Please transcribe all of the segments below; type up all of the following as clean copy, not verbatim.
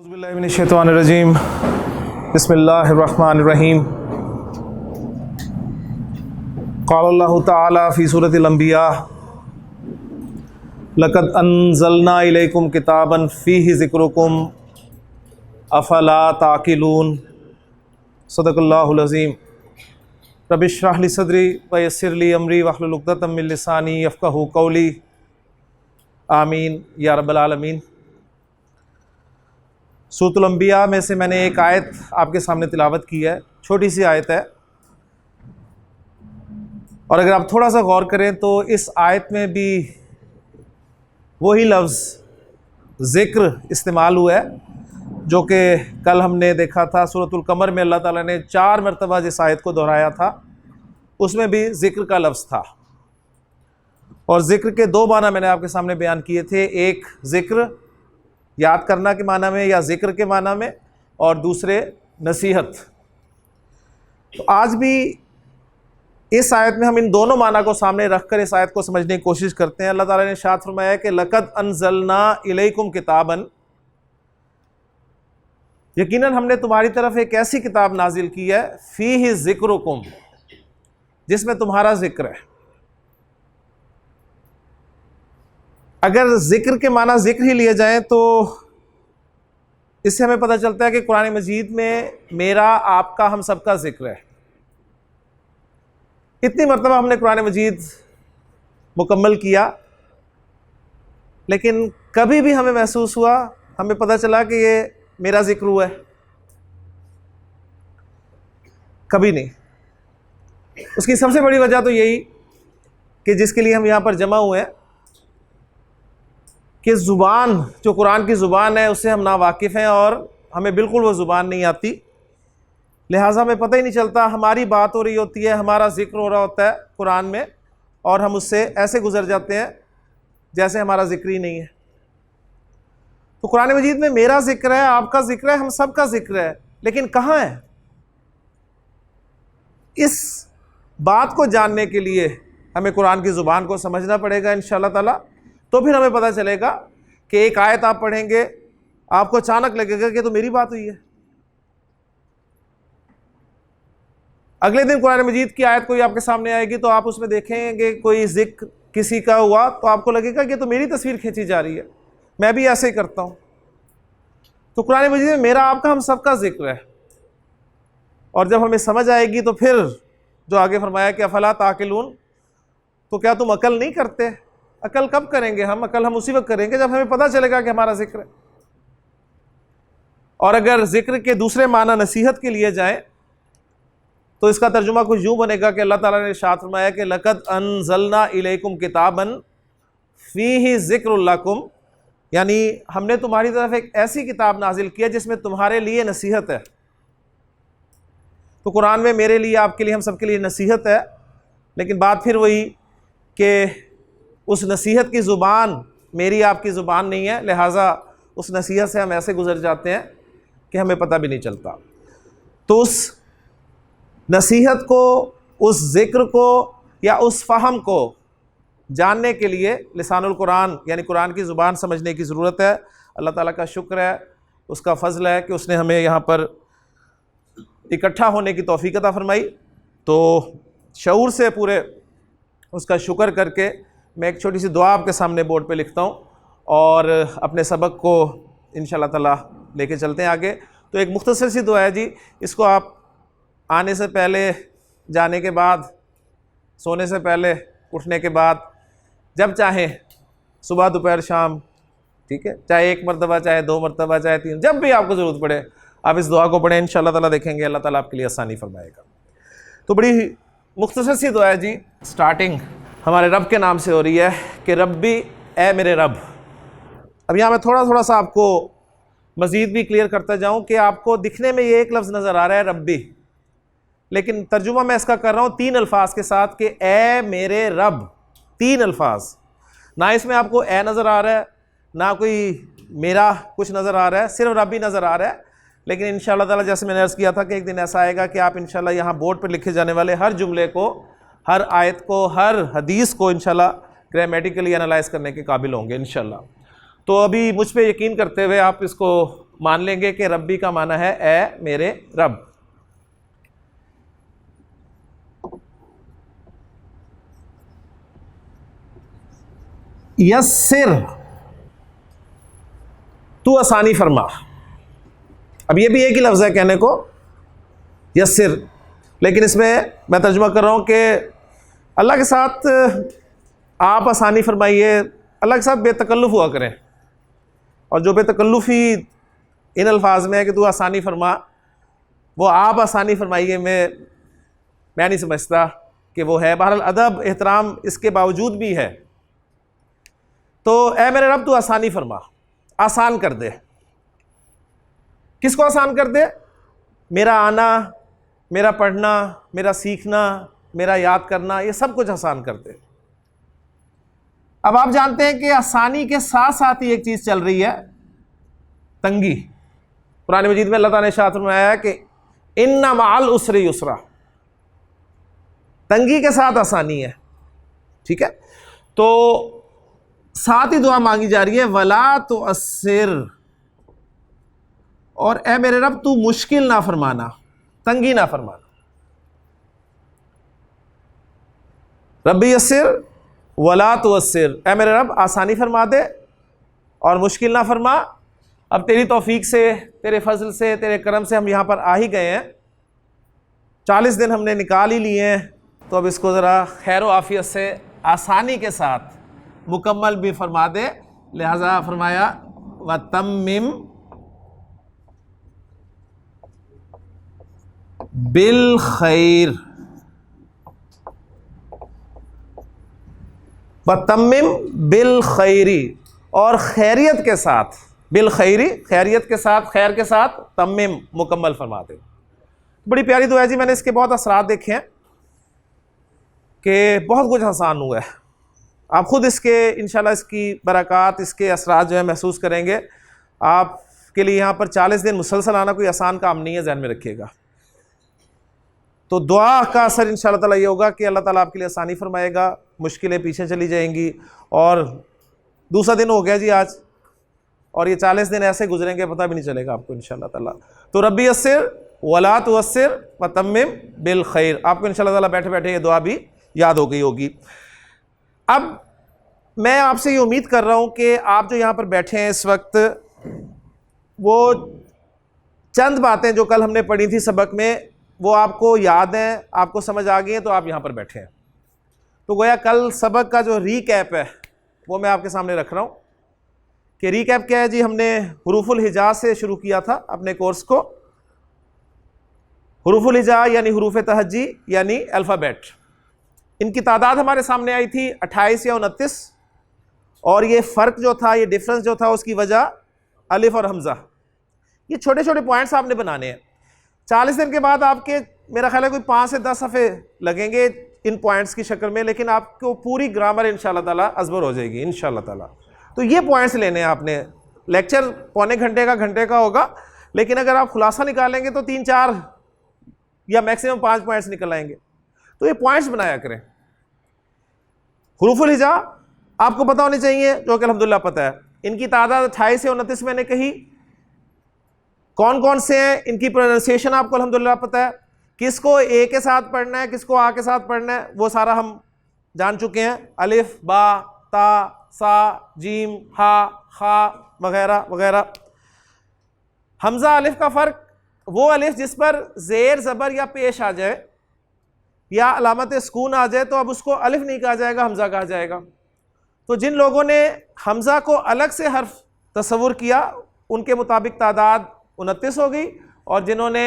औज़ुबिल्लाहिमिनश्शैतानिर्रजीम बिस्मिल्लाहिर्रहमानिर्रहीम क़ालल्लाहु तआला फ़ी सूरतिल अंबिया लक़द अंज़लना इलैकुम किताबन फ़ीहि ज़िक्रुकुम अफ़ला ताक़िलून सदक़ल्लाहुल अज़ीम रब्बि इश्रह ली सदरी व यस्सिर ली अमरी वहलुल उक़दतम मिन लिसानी यफ़क़हू क़ौली आमीन या रब्बल आलमीन। सूरतुल अंबिया में से मैंने एक आयत आपके सामने तिलावत की है, छोटी सी आयत है, और अगर आप थोड़ा सा गौर करें तो इस आयत में भी वही लफ्ज़ ज़िक्र इस्तेमाल हुआ है जो कि कल हमने देखा था। सूरतुल कमर में अल्लाह ताला ने 4 मरतबा जिस आयत को दोहराया था उसमें भी ज़िक्र का लफ्ज़ था, और ज़िक्र के 2 माना मैंने आपके सामने बयान किए थे। एक ज़िक्र याद करना के माना में या ज़िक्र के माना में, और दूसरे नसीहत। तो आज भी इस आयत में हम इन दोनों माना को सामने रखकर इस आयत को समझने की कोशिश करते हैं। अल्लाह ताला ने इरशाद फरमाया कि लक़द अंज़लना इलैकुम किताबन, यकीनन हमने तुम्हारी तरफ एक ऐसी किताब नाजिल की है, फ़ीहि ज़िक्रुकुम, जिसमें तुम्हारा ज़िक्र है। अगर ज़िक्र के माना ज़िक्र ही लिए जाएं तो इससे हमें पता चलता है कि कुरान मजीद में मेरा, आपका, हम सबका ज़िक्र है। इतनी मरतबा हमने कुरान मजीद मुकम्मल किया, लेकिन कभी भी हमें महसूस हुआ, हमें पता चला कि ये मेरा ज़िक्र हुआ है? कभी नहीं। उसकी सबसे बड़ी वजह तो यही कि जिसके लिए हम यहाँ पर जमा हुए हैं कि ज़ुबान, जो कुरान की ज़ुबान है, उससे हम नावाकिफ़ हैं और हमें बिल्कुल वो ज़ुबान नहीं आती। लिहाजा हमें पता ही नहीं चलता, हमारी बात हो रही होती है, हमारा ज़िक्र हो रहा होता है कुरान में, और हम उससे ऐसे गुज़र जाते हैं जैसे हमारा ज़िक्र ही नहीं है। तो कुरान मजीद में मेरा ज़िक्र है, आपका ज़िक्र है, हम सब का ज़िक्र है, लेकिन कहाँ है? इस बात को जानने के लिए हमें कुरान की ज़ुबान को समझना पड़ेगा इंशाअल्लाह ताला। तो फिर हमें पता चलेगा कि एक आयत आप पढ़ेंगे, आपको अचानक लगेगा कि तो मेरी बात हुई है। अगले दिन कुरान मजीद की आयत कोई आपके सामने आएगी तो आप उसमें देखेंगे कोई जिक्र किसी का हुआ तो आपको लगेगा कि तो मेरी तस्वीर खींची जा रही है, मैं भी ऐसे ही करता हूँ। तो कुरान मजीद में मेरा, आपका, हम सबका जिक्र है, और जब हमें समझ आएगी तो फिर जो आगे फरमाया कि अफला ताकिलून, तो क्या तुम अकल नहीं करते? अकल कब करेंगे हम? अकल हम उसी वक्त करेंगे जब हमें पता चलेगा कि हमारा जिक्र है। और अगर जिक्र के दूसरे माना नसीहत के लिए जाए तो इसका तर्जुमा कुछ यूँ बनेगा कि अल्लाह ताला ने इरशाद फरमाया कि लक़द अंज़लना इलैकुम किताबन फ़ीहि ज़िक्रुल्लकुम, यानी हमने तुम्हारी तरफ एक ऐसी किताब नाजिल की है जिसमें तुम्हारे लिए नसीहत है। तो कुरान में मेरे लिए, आपके लिए, हम सबके लिए नसीहत है, लेकिन बात फिर वही कि उस नसीहत की ज़ुबान मेरी, आपकी ज़ुबान नहीं है, लिहाजा उस नसीहत से हम ऐसे गुज़र जाते हैं कि हमें पता भी नहीं चलता। तो उस नसीहत को, उस ज़िक्र को या उस फ़हम को जानने के लिए लिसानुल कुरान यानी कुरान की ज़ुबान समझने की ज़रूरत है। अल्लाह ताला का शुक्र है, उसका फ़ज़ल है कि उसने हमें यहाँ पर इकट्ठा होने की तौफ़ीक़ अता फ़रमाई। तो शऊर से पूरे उसका शुक्र करके मैं एक छोटी सी दुआ आपके सामने बोर्ड पे लिखता हूँ और अपने सबक को इंशाअल्लाह ताला लेके चलते हैं आगे। तो एक मुख्तसर सी दुआ है जी, इसको आप आने से पहले, जाने के बाद, सोने से पहले, उठने के बाद, जब चाहें, सुबह, दोपहर, शाम, ठीक है, चाहे 1 मरतबा, चाहे 2 मरतबा, चाहे 3, जब भी आपको ज़रूरत पड़े आप इस दुआ को पढ़ें। इंशाअल्लाह ताला देखेंगे अल्लाह ताला आपके लिए आसानी फरमाएगा। तो बड़ी मुख्तसर सी दुआ है जी, स्टार्टिंग हमारे रब के नाम से हो रही है कि रब्बी, ए मेरे रब। अब यहाँ मैं थोड़ा थोड़ा सा आपको मज़ीद भी क्लियर करता जाऊँ कि आपको दिखने में ये एक लफ्ज़ नज़र आ रहा है रब्बी, लेकिन तर्जुमा मैं इसका कर रहा हूँ 3 अल्फाज के साथ कि ए मेरे रब। 3 अल्फाज, ना इसमें आपको ए नज़र आ रहा है, ना कोई मेरा कुछ नज़र आ रहा है, सिर्फ रब्बी नज़र आ रहा है। लेकिन इंशाअल्लाह ताला, जैसे मैंने अर्ज़ किया था कि एक दिन ऐसा आएगा कि आप इंशाअल्लाह यहाँ बोर्ड पर लिखे जाने वाले हर जुमले को, हर आयत को, हर हदीस को इंशाअल्लाह ग्रामेटिकली एनालाइज करने के काबिल होंगे इंशाअल्लाह। तो अभी मुझ पे यकीन करते हुए आप इसको मान लेंगे कि रब्बी का माना है ए मेरे रब। यस्सिर, तू आसानी फरमा। अब ये भी एक ही लफ्ज़ है कहने को यस्सिर, लेकिन इसमें मैं तर्जुमा कर रहा हूँ कि अल्लाह के साथ आप आसानी फरमाइए, अल्लाह के साथ बेतकल्लुफ़ हुआ करें। और जो बेतकल्लुफ़ी इन अल्फाज में है कि तू आसानी फरमा, वो आप आसानी फरमाइए मैं नहीं समझता कि वो है। बहरहाल अदब एहतराम इसके बावजूद भी है। तो ए मेरे रब तू आसानी फरमा, आसान कर दे। किसको आसान कर दे? मेरा आना, मेरा पढ़ना, मेरा सीखना, मेरा याद करना, ये सब कुछ आसान कर दे। अब आप जानते हैं कि आसानी के साथ साथ ही एक चीज़ चल रही है, तंगी। कुरान मजीद में अल्लाह ताला ने इरशाद फरमाया है कि इन्ना मअल उसरि युसरा, तंगी के साथ आसानी है। ठीक है, तो साथ ही दुआ मांगी जा रही है वला तो अस्सिर, और ए मेरे रब तू मुश्किल ना फरमाना, तंगी ना फरमाना। रब्बी यस्सिर वला तो अस्सिर, ए मेरे रब आसानी फरमा दे और मुश्किल ना फरमा। अब तेरी तौफीक से, तेरे फजल से, तेरे करम से हम यहाँ पर आ ही गए हैं, 40 दिन हमने निकाल ही लिए हैं, तो अब इसको ज़रा खैर आफियत से आसानी के साथ मुकम्मल भी फरमा दे। लिहाजा फरमाया व तम्मिम बिल खैर, व तम्मिम बिल खैरी, और खैरियत के साथ, बिल खैरी खैरियत के साथ, खैर के साथ, तम्मिम मुकम्मल फरमा दे। बड़ी प्यारी दुआ है जी। मैंने इसके बहुत असरात देखे हैं कि बहुत कुछ आसान हुआ है। आप ख़ुद इसके इंशाल्लाह इसकी बरक़ात, इसके असरात जो है महसूस करेंगे। आपके लिए यहाँ पर 40 दिन मुसलसल आना कोई आसान काम नहीं है, ज़हन में रखिएगा। तो दुआ का असर इंशाल्लाह ताला ये होगा कि अल्लाह ताला आपके लिए आसानी फरमाएगा, मुश्किलें पीछे चली जाएंगी। और दूसरा दिन हो गया जी आज, और ये 40 दिन ऐसे गुजरेंगे पता भी नहीं चलेगा आपको इंशाल्लाह ताला। तो रब्बी यस्सिर वला तुअस्सिर व तम्मिम बिल खैर, आपको इंशाल्लाह ताला बैठे बैठे ये दुआ भी याद हो गई होगी। अब मैं आपसे ये उम्मीद कर रहा हूँ कि आप जो यहाँ पर बैठे हैं इस वक्त, वो चंद बातें जो कल हमने पढ़ी थी सबक में, वो आपको याद हैं, आपको समझ आ गई हैं, तो आप यहाँ पर बैठे हैं। तो गोया कल सबक का जो रीकैप है वो मैं आपके सामने रख रहा हूँ कि रीकैप क्या है जी। हमने हुरूफुल हिजा से शुरू किया था अपने कोर्स को। हुरूफुल हिजा यानी हुरूफ तहज्जी यानी अल्फ़ाबेट, इनकी तादाद हमारे सामने आई थी 28 या 29, और ये फ़र्क जो था, ये डिफरेंस जो था, उसकी वजह अलिफ और हमज़ा। ये छोटे छोटे पॉइंट्स आपने बनाने हैं। 40 दिन के बाद आपके मेरा ख्याल है कोई 5 से 10 सफ़े लगेंगे इन पॉइंट्स की शक्ल में, लेकिन आपको पूरी ग्रामर इंशाल्लाह ताला अज़बर हो जाएगी इंशाल्लाह ताला। तो ये पॉइंट्स लेने हैं आपने। लेक्चर पौने घंटे का होगा, लेकिन अगर आप खुलासा निकालेंगे तो 3-4 या मैक्सिमम 5 पॉइंट्स निकल आएंगे। तो ये पॉइंट्स बनाया करें। हुरूफुल हिजा आपको पता होनी चाहिए, जो कि अल्हम्दुलिल्लाह पता है। इनकी तादाद 28 से 29 मैंने कही। कौन कौन से हैं, इनकी प्रोनाउंसिएशन आपको अल्हम्दुलिल्लाह पता है। किसको ए के साथ पढ़ना है, किसको आ के साथ पढ़ना है, वो सारा हम जान चुके हैं। अलिफ, बा, ता, सा, जीम, हा, खा वगैरह वगैरह। हमज़ा अलिफ का फ़र्क, वो अलिफ जिस पर ज़ेर ज़बर या पेश आ जाए या अलामत सुकून आ जाए, तो अब उसको अलिफ नहीं कहा जाएगा, हमज़ा कहा जाएगा। तो जिन लोगों ने हमज़ा को अलग से हर्फ तस्वुर किया, उनके मुताबिक तादाद 29 हो गई, और जिन्होंने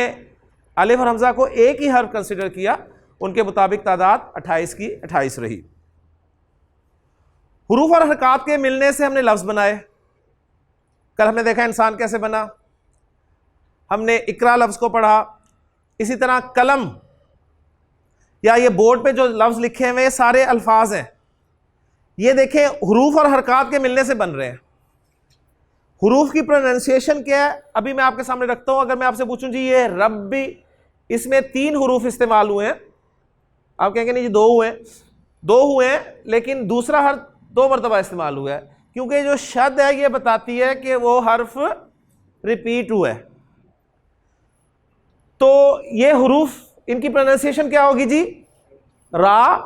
अलिफ और हमज़ा को एक ही हर्फ कंसिडर किया, उनके मुताबिक तादाद 28 की 28 रही। हुरूफ और हरकात के मिलने से हमने लफ्ज़ बनाए। कल हमने देखा इंसान कैसे बना, हमने इकरा लफ्ज़ को पढ़ा। इसी तरह कलम या ये बोर्ड पे जो लफ्ज़ लिखे हुए सारे अल्फाज हैं, ये देखें हुरूफ और हरकात के मिलने से बन रहे हैं। हुरूफ की प्रोनाउंसिएशन क्या है, अभी मैं आपके सामने रखता हूं। अगर मैं आपसे पूछूं जी ये रब्बी, इसमें 3 हुरूफ इस्तेमाल हुए हैं, आप कहेंगे नहीं जी 2 हुए हैं। 2 हुए हैं, लेकिन दूसरा हर्फ 2 मरतबा इस्तेमाल हुआ है, क्योंकि जो शद है ये बताती है कि वो हर्फ रिपीट हुआ है। तो ये हुरूफ, इनकी प्रोनाउंसिएशन क्या होगी जी? रा,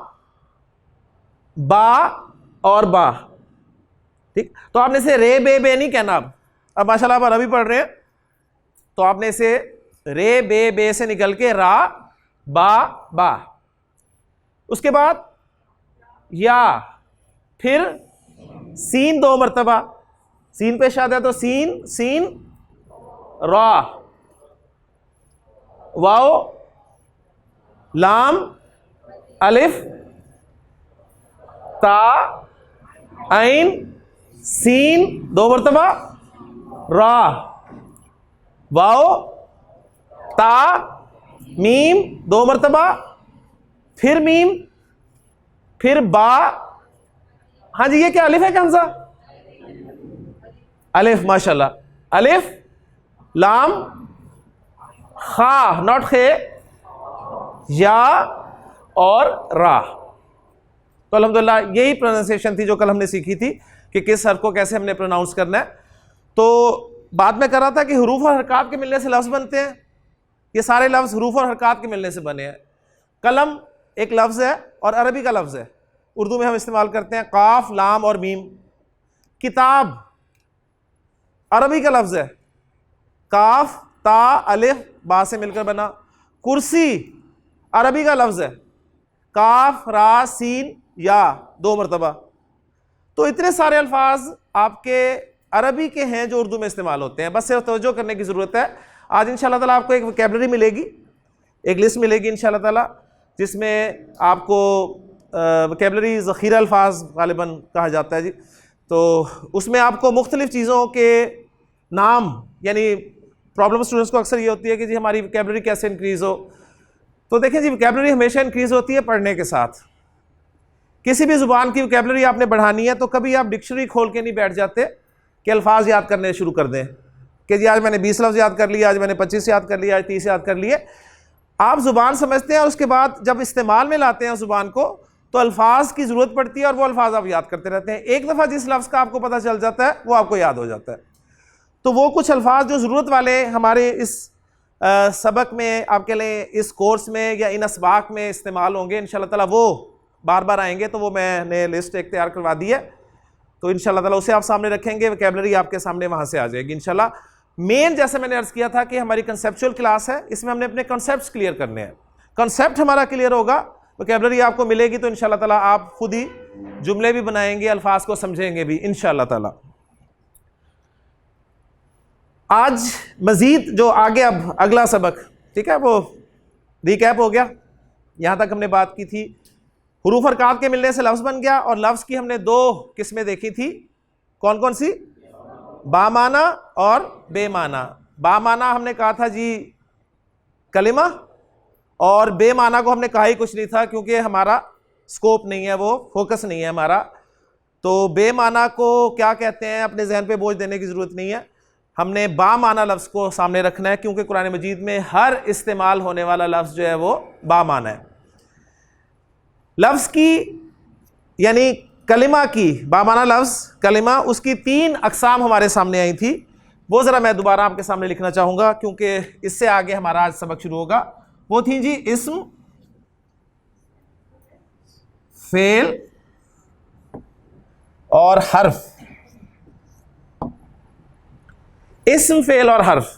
बा और बा। ठीक, तो आपने इसे रे बे बे नहीं कहना। अब माशाल्लाह आप अरबी पढ़ रहे हैं, तो आपने इसे रे बे बे से निकल के रा बा बा, उसके बाद या, फिर सीन 2 मरतबा, सीन पेश आता है तो सीन सीन रा, वाओ लाम अलिफ ता ऐन सीन 2 मरतबा, रा, वाओ ता मीम 2 मरतबा, फिर मीम, फिर बा। हाँ जी, ये क्या अलिफ है क्या हमजा? अलिफ, माशाल्लाह। अलिफ लाम खा, नॉट खे, या और रा। तो अल्हम्दुलिल्लाह यही प्रोनाउंसिएशन थी जो कल हमने सीखी थी कि किस हर्फ को कैसे हमने प्रोनाउंस करना है। तो बाद में कर रहा था कि हुरूफ और हरकात के मिलने से लफ्ज़ बनते हैं। ये सारे लफ्ज़ हुरूफ और हरकात के मिलने से बने हैं। कलम एक लफ्ज़ है और अरबी का लफ्ज़ है, उर्दू में हम इस्तेमाल करते हैं काफ लाम और मीम। किताब अरबी का लफ्ज़ है, काफ ता अलिफ बा से मिलकर बना। कुर्सी अरबी का लफ्ज़ है, काफ रा सीन या 2 मरतबा। तो इतने सारे अल्फाज आपके अरबी के हैं जो उर्दू में इस्तेमाल होते हैं, बस सिर्फ तवज्जो करने की ज़रूरत है। आज इंशाअल्लाह ताला आपको एक वोकैबुलरी मिलेगी, एक लिस्ट मिलेगी इंशाअल्लाह ताला, जिसमें आपको वोकैबुलरी ज़ख़ीरा अल्फाज ग़ालिबन कहा जाता है जी। तो उसमें आपको मुख्तलिफ़ चीज़ों के नाम, यानी प्रॉब्लम स्टूडेंट्स को अक्सर ये होती है कि जी हमारी वोकैबुलरी कैसे इंक्रीज़ हो। तो देखें जी, वोकैबुलरी हमेशा इंक्रीज़ होती है पढ़ने के साथ। किसी भी ज़ुबान की वोकैबुलरी आपने बढ़ानी है तो कभी आप डिक्शनरी खोल के नहीं बैठ जाते कि अल्फाज याद करने शुरू कर दें कि जी आज मैंने 20 लफ्ज़ याद कर लिए, आज मैंने 25 याद कर लिए, आज 30 याद कर लिए। आप ज़ुबान समझते हैं और उसके बाद जब इस्तेमाल में लाते हैं उस ज़ुबान को तो अल्फाज की ज़रूरत पड़ती है और वो अल्फाज आप याद करते रहते हैं। एक दफ़ा जिस लफ्ज़ का आपको पता चल जाता है वो आपको याद हो जाता है। तो वो कुछ अल्फाज जो ज़रूरत वाले हमारे इस सबक में, आपके लिए इस कोर्स में या इन असबाक में इस्तेमाल होंगे इंशाअल्लाह ताला, वो बार बार आएंगे। तो वो मैंने लिस्ट एक तैयार करवा दी है, तो इंशाअल्लाह ताला उसे आप सामने रखेंगे, वोकैबुलरी आपके सामने वहाँ से आ जाएगी इंशाअल्लाह। मेन, जैसे मैंने अर्ज़ किया था कि हमारी कंसेप्चुअल क्लास है, इसमें हमने अपने कॉन्सेप्ट्स क्लियर करने हैं। कॉन्सेप्ट हमारा क्लियर होगा, वोकैबुलरी आपको मिलेगी, तो इंशाअल्लाह ताला आप खुद ही जुमले भी बनाएंगे, अल्फाज को समझेंगे भी इंशाअल्लाह ताला। आज मज़ीद जो आगे अब अगला सबक, ठीक है, वो रिकैप हो गया। यहाँ तक हमने बात की थी हुरूफ हरकात के मिलने से लफ्ज़ बन गया, और लफ्ज़ की हमने 2 किस्में देखी थी। कौन कौन सी? बामाना और बेमाना। बामाना हमने कहा था जी कलिमा, और बेमाना को हमने कहा ही कुछ नहीं था क्योंकि हमारा स्कोप नहीं है, वो फोकस नहीं है हमारा। तो बेमाना को क्या कहते हैं अपने जहन पे बोझ देने की ज़रूरत नहीं है, हमने बामाना लफ्ज़ को सामने रखना है, क्योंकि कुरान मजीद में हर इस्तेमाल होने वाला लफ्ज़ जो है वो बामाना है। लफ्ज़ की यानी कलिमा की, बामाना लफ्ज़ कलिमा, उसकी 3 अक़साम हमारे सामने आई थी। वो ज़रा मैं दोबारा आपके सामने लिखना चाहूँगा क्योंकि इससे आगे हमारा आज सबक शुरू होगा। वो थी जी इस्म, फेल और हर्फ। इस्म, फेल और हर्फ,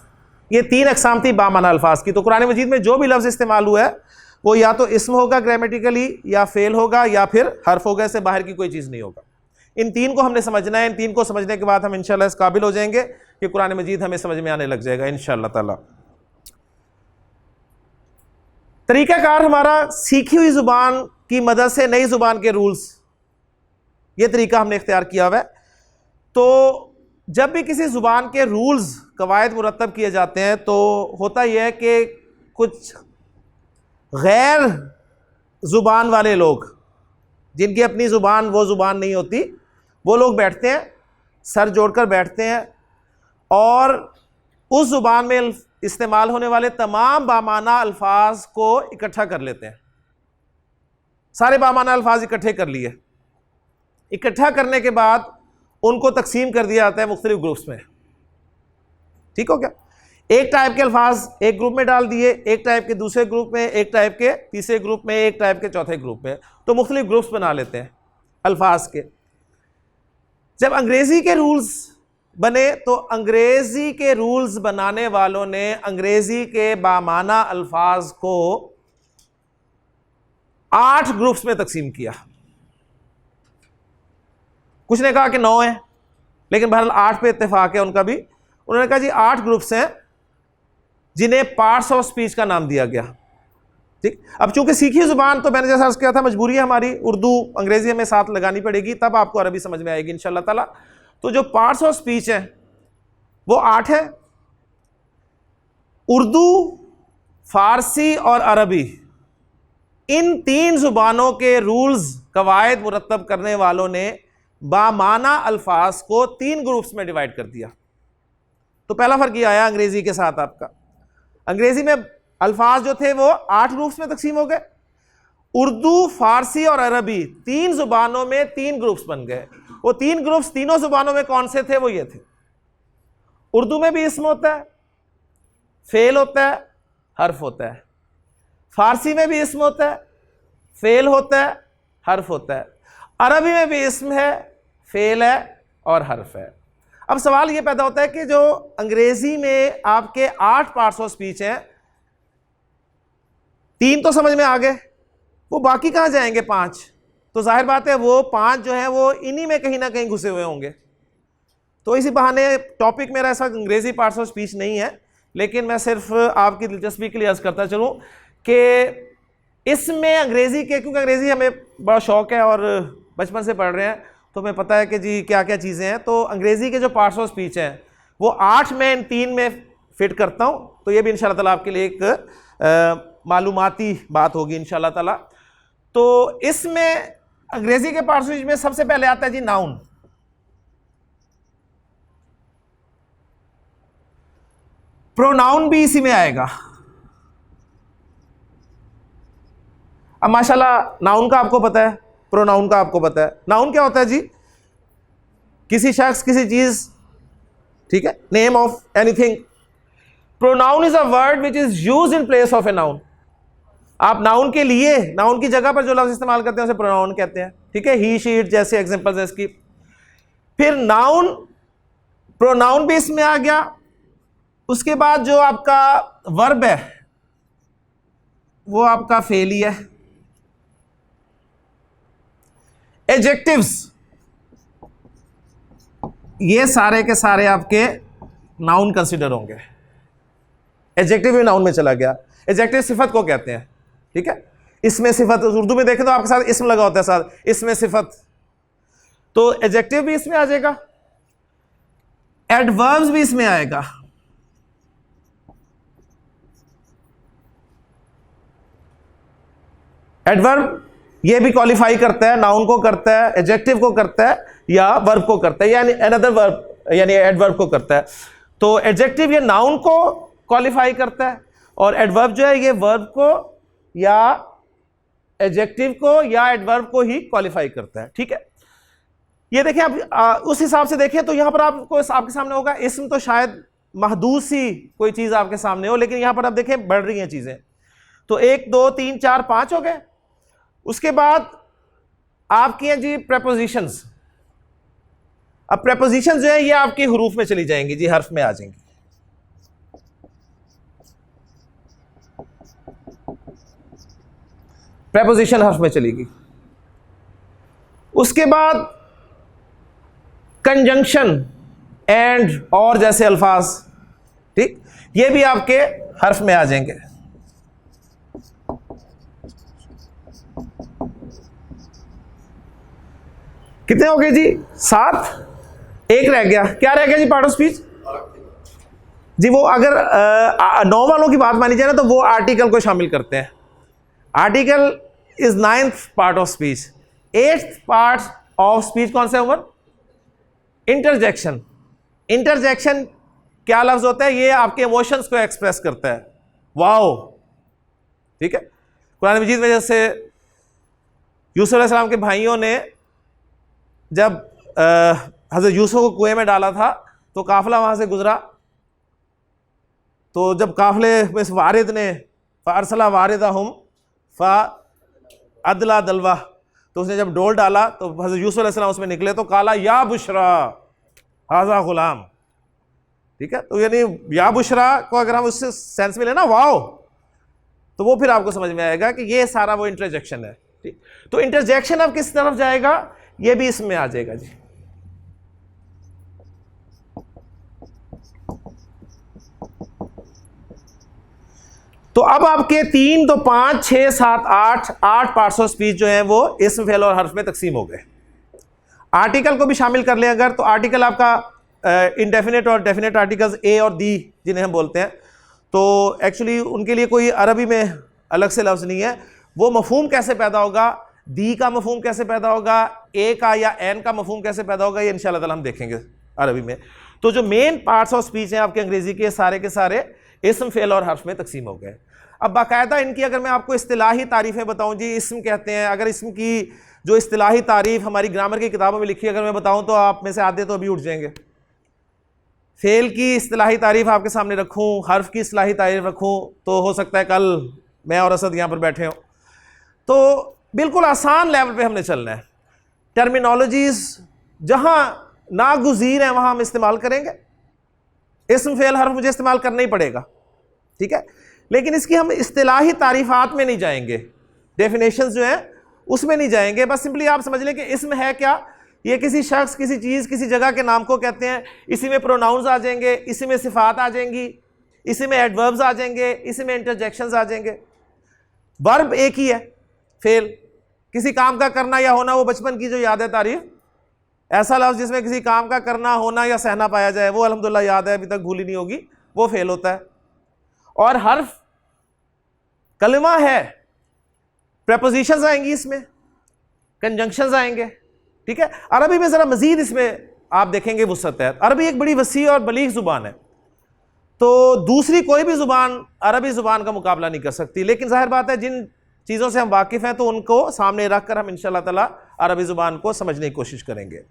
ये 3 अक़साम थी बामाना अल्फाज की। तो कुरान मजीद में जो भी लफ्ज़ इस्तेमाल हुआ है वो या तो इस्म होगा ग्रामेटिकली, या फेल होगा, या फिर हर्फ होगा। इससे बाहर की कोई चीज़ नहीं होगा। इन 3 को हमने समझना है। इन 3 को समझने के बाद हम इंशाअल्लाह इस काबिल हो जाएंगे कि कुरान मजीद हमें समझ में आने लग जाएगा इंशाअल्लाह ताला। तरीक़ाकार हमारा सीखी हुई ज़ुबान की मदद से नई ज़ुबान के रूल्स, ये तरीका हमने इख्तियार किया हुआ है। तो जब भी किसी ज़ुबान के रूल्स, कवायद मुरतब किए जाते हैं तो होता यह है कि कुछ गैर ज़ुबान वाले लोग, जिनकी अपनी ज़ुबान वो ज़ुबान नहीं होती, वो लोग बैठते हैं, सर जोड़कर बैठते हैं और उस ज़ुबान में इस्तेमाल होने वाले तमाम बामाना अल्फाज को इकट्ठा कर लेते हैं। सारे बामाना अल्फाज इकट्ठे कर लिए। इकट्ठा करने के बाद उनको तकसीम कर दिया जाता है मुख्तलिफ ग्रुप्स में। ठीक हो गया। एक टाइप के अल्फाज एक ग्रुप में डाल दिए, एक टाइप के दूसरे ग्रुप में, एक टाइप के तीसरे ग्रुप में, एक टाइप के चौथे ग्रुप में, तो मुख्तलिफ ग्रुप्स बना लेते हैं अल्फाज के। जब अंग्रेजी के रूल्स बने तो अंग्रेजी के रूल्स बनाने वालों ने अंग्रेजी के बामाना अल्फाज को 8 ग्रुप्स में तकसीम किया। कुछ ने कहा कि 9 है, लेकिन बहरहाल 8 पे इत्तेफाक है उनका भी। उन्होंने कहा जी 8 ग्रुप्स हैं जिन्हें पार्ट्स ऑफ स्पीच का नाम दिया गया। ठीक, अब चूंकि सीखी जुबान, तो मैंने जैसा अर्ज किया था मजबूरी है हमारी, उर्दू अंग्रेजी हमें साथ लगानी पड़ेगी, तब आपको अरबी समझ में आएगी इंशाअल्लाह ताला। तो जो पार्ट्स ऑफ स्पीच हैं वो 8 है। उर्दू, फारसी और अरबी, इन 3 जुबानों के रूल्स कवायद मुरतब करने वालों ने बामाना अल्फाज को 3 ग्रुप्स में डिवाइड कर दिया। तो पहला फर्क ये आया अंग्रेजी के साथ आपका, अंग्रेजी में अल्फाज जो थे वो 8 ग्रुप्स में तकसीम हो गए। उर्दू, फारसी और अरबी 3 जुबानों में 3 ग्रुप्स बन गए। वो 3 ग्रुप्स तीनों जुबानों में कौन से थे? वो ये थे, उर्दू में भी इस्म होता है, फेल होता है, हर्फ होता है। फारसी में भी इस्म होता है, फेल होता है, हर्फ होता है। अरबी में भी इस्म है, फेल है और हर्फ है। अब सवाल ये पैदा होता है कि जो अंग्रेजी में आपके 8 पार्ट्स ऑफ स्पीच हैं, 3 तो समझ में आ गए, वो बाकी कहाँ जाएंगे 5? तो जाहिर बात है वो 5 जो है वो इन्हीं में कहीं ना कहीं घुसे हुए होंगे। तो इसी बहाने टॉपिक मेरा ऐसा अंग्रेजी पार्ट्स ऑफ स्पीच नहीं है, लेकिन मैं सिर्फ आपकी दिलचस्पी के लिए अर्ज करता चलूँ कि इसमें अंग्रेजी के, क्योंकि अंग्रेजी हमें बड़ा शौक है और बचपन से पढ़ रहे हैं, तो हमें पता है कि जी क्या क्या चीज़ें हैं। तो अंग्रेजी के जो पार्ट्स ऑफ स्पीच हैं वो 8 में इन 3 में फिट करता हूँ। तो ये भी इंशाल्लाह ताला आपके लिए एक मालूमाती बात होगी इंशाल्लाह ताला। तो इसमें अंग्रेजी के पार्ट्स ऑफ स्पीच में सबसे पहले आता है जी नाउन। प्रोनाउन भी इसी में आएगा। अब माशाल्लाह नाउन का आपको पता है, प्रोनाउन का आपको पता है। नाउन क्या होता है जी? किसी शख्स, किसी चीज, ठीक है, name of anything. Pronoun is a word which is used in place of a noun. आप नाउन के लिए, नाउन की जगह पर जो लफ्ज इस्तेमाल करते हैं उसे प्रोनाउन कहते हैं। ठीक है, ही, शी, इट जैसे एग्जांपल्स हैं इसकी। फिर नाउन, प्रोनाउन भी इसमें आ गया। उसके बाद जो आपका वर्ब है वो आपका फेल ही है। एडजेक्टिव्स, ये सारे के सारे आपके नाउन कंसिडर होंगे। एडजेक्टिव भी नाउन में चला गया। एडजेक्टिव सिफत को कहते हैं। ठीक है, इसमें सिफत, उर्दू में देखें तो आपके साथ इसम लगा होता है, साथ इसमें सिफत, तो एडजेक्टिव भी इसमें आ जाएगा। एडवर्ब्स भी इसमें आएगा। एडवर्ब ये भी क्वालिफाई करता है, नाउन को करता है, एडजेक्टिव को करता है या वर्ब को करता है, यानी अनदर वर्ब यानी एडवर्ब को करता है। तो एडजेक्टिव ये नाउन को क्वालिफाई करता है और एडवर्ब जो है ये वर्ब को या एडजेक्टिव को या एडवर्ब को ही क्वालिफाई करता है। ठीक है, ये देखें आप उस हिसाब से देखें तो यहां पर आपको आपके सामने होगा इसम, तो शायद महदूद सी कोई चीज आपके सामने हो, लेकिन यहां पर आप देखें बढ़ रही हैं चीजें। तो 1 2 3 4 5 हो गए। उसके बाद आपकी हैं जी प्रेपोजिशंस। अब प्रेपोजिशंस जो है ये आपके हुरूफ में चली जाएंगी जी, हर्फ में आ जाएंगी। प्रेपोजिशन हर्फ में चलेगी। उसके बाद कंजंक्शन, एंड, और जैसे अल्फाज, ठीक, ये भी आपके हर्फ में आ जाएंगे। कितने हो गए जी? 7। एक रह गया। क्या रह गया जी पार्ट ऑफ स्पीच? जी वो अगर 9 वालों की बात मानी जाए ना तो वो आर्टिकल को शामिल करते हैं। Article is 9th part of speech. 8th part of speech कौन सा है उमर? इंटरजेक्शन। इंटरजेक्शन क्या लफ्ज होता है? ये आपके इमोशंस को एक्सप्रेस करता है। वाओ, ठीक है। कुरान मजीद में जैसे यूसुफ अलैहिस्सलाम के भाइयों ने जब हज़रत यूसुफ को कुएं में डाला था तो काफिला वहां से गुजरा तो जब काफिले में वारिद ने फ़ारसला वारिदा हम फ़ा अदला दलवा, तो उसने जब डोल डाला तो हज़रत यूसुफ अलैहिस्सलाम उसमें निकले, तो काला या बुशरा हाजा गुलाम। ठीक है, तो यानी या बुशरा को अगर हम उससे सेंस में लेना वाओ, तो वो फिर आपको समझ में आएगा कि ये सारा वो इंटरजेक्शन है। ठीक, तो इंटरजेक्शन अब किस तरफ जाएगा, ये भी इसमें आ जाएगा जी। तो अब आपके 3 तो 5 6 7 8 पार्ट्स ऑफ स्पीच जो है वो इस्म फेल और हर्फ में तकसीम हो गए। आर्टिकल को भी शामिल कर लें अगर, तो आर्टिकल आपका इनडेफिनेट और डेफिनेट आर्टिकल्स ए और दी जिन्हें हम बोलते हैं, तो एक्चुअली उनके लिए कोई अरबी में अलग से लफ्ज़ नहीं है। वो मफहूम कैसे पैदा होगा, दी का मफहूम कैसे पैदा होगा, ए का या एन का मफहूम कैसे पैदा होगा, ये इंशाल्लाह ताला हम देखेंगे अरबी में। तो जो मेन पार्ट्स ऑफ स्पीच हैं आपके अंग्रेजी के सारे इस्म फेल और हर्फ में तकसीम हो गए। अब बाकायदा इनकी अगर मैं आपको इस्तिलाही तारीफ़ें बताऊं जी, इस्म कहते हैं, अगर इस्म की जो इस्तिलाही तारीफ़ हमारी ग्रामर की किताबों में लिखी है अगर मैं बताऊं तो आप में से आधे तो अभी उठ जाएंगे। फेल की इस्तिलाही तारीफ़ आपके सामने रखूं, हर्फ की इस्तिलाही तारीफ़ रखूं, तो हो सकता है कल मैं और असद यहाँ पर बैठे हों। तो बिल्कुल आसान लेवल पे हमने चलना है। टर्मिनोलॉजीज़ जहाँ नागुज़ीर हैं वहाँ हम इस्तेमाल करेंगे। इस्म फेल हर्फ मुझे इस्तेमाल करना ही पड़ेगा, ठीक है, लेकिन इसकी हम इस्तिलाही तारीफ़ात में नहीं जाएंगे, डेफिनेशंस जो हैं उसमें नहीं जाएंगे। बस सिंपली आप समझ लें कि इस्म है क्या, ये किसी शख्स, किसी चीज़, किसी जगह के नाम को कहते हैं। इसी में प्रोनाउंस आ जाएंगे, इसी में सिफात आ जाएंगी, इसी में एडवर्ब्स आ जाएंगे, इसी में इंटरजेक्शंस आ जाएंगे। वर्ब एक ही है, फेल किसी काम का करना या होना, वो बचपन की जो याद है तारीफ, ऐसा लफ्ज़ जिसमें किसी काम का करना, होना या सहना पाया जाए, वो अल्हम्दुलिल्लाह याद है, अभी तक भूली नहीं होगी, वो फेल होता है। और हर्फ कलमा है, प्रेपोजिशंस आएंगी इसमें, कंजंक्शंस आएंगे, ठीक है। अरबी में ज़रा मज़ीद इसमें आप देखेंगे वुसअत है। अरबी एक बड़ी वसी और बलीग ज़ुबान है, तो दूसरी कोई भी ज़ुबान अरबी ज़ुबान का मुकाबला नहीं कर सकती। लेकिन जाहिर बात है जिन चीज़ों से हम वाकिफ़ हैं तो उनको सामने रख कर हम इंशाअल्लाह ताला अरबी ज़ुबान को समझने की कोशिश करेंगे।